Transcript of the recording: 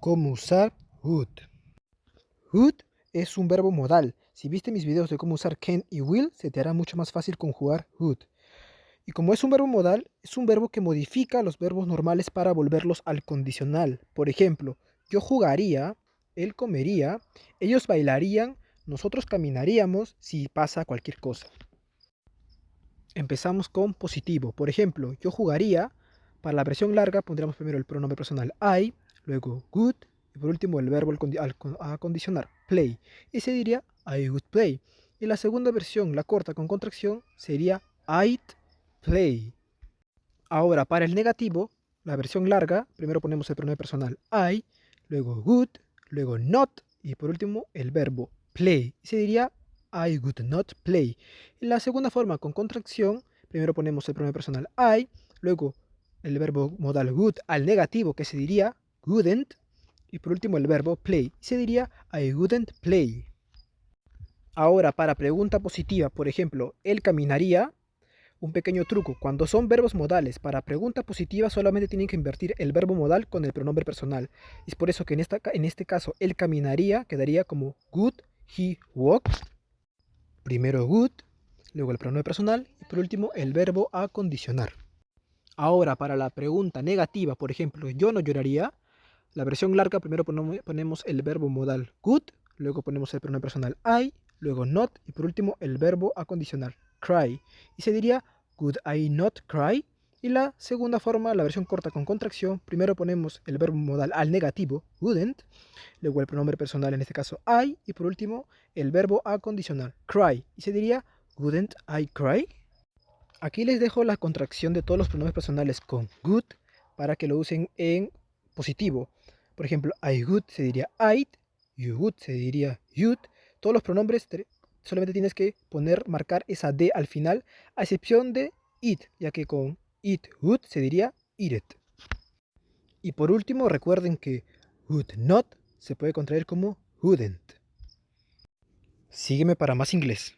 Cómo usar would. Would es un verbo modal. Si viste mis videos de cómo usar can y will, se te hará mucho más fácil conjugar would. Y como es un verbo modal, es un verbo que modifica los verbos normales para volverlos al condicional. Por ejemplo, yo jugaría, él comería, ellos bailarían, nosotros caminaríamos si pasa cualquier cosa. Empezamos con positivo. Por ejemplo, yo jugaría. Para la versión larga pondríamos primero el pronombre personal I, luego would, y por último el verbo a condicionar, play. Y se diría I would play. Y la segunda versión, la corta con contracción, sería I'd play. Ahora, para el negativo, la versión larga, primero ponemos el pronombre personal I, luego would, luego not, y por último el verbo play. Y se diría I would not play. Y la segunda forma con contracción, primero ponemos el pronombre personal I, luego el verbo modal would al negativo, que se diría wouldn't, y por último el verbo play. Y se diría I wouldn't play. Ahora, para pregunta positiva, por ejemplo, él caminaría. Un pequeño truco, cuando son verbos modales, para pregunta positiva solamente tienen que invertir el verbo modal con el pronombre personal. Y es por eso que en este caso él caminaría, quedaría como would he walk. Primero would, luego el pronombre personal y por último el verbo a condicionar. Ahora para la pregunta negativa, por ejemplo, yo no lloraría, la versión larga primero ponemos el verbo modal would, luego ponemos el pronombre personal I, luego not y por último el verbo a condicionar, cry. Y se diría would I not cry. Y la segunda forma, la versión corta con contracción, primero ponemos el verbo modal al negativo, wouldn't, luego el pronombre personal, en este caso I, y por último el verbo a condicionar, cry. Y se diría wouldn't I cry. Aquí les dejo la contracción de todos los pronombres personales con would para que lo usen en positivo. Por ejemplo, I would se diría I'd, you would se diría you'd. Todos los pronombres solamente tienes que marcar esa D al final, a excepción de it, ya que con it would se diría eat it. Y por último, recuerden que would not se puede contraer como wouldn't. Sígueme para más inglés.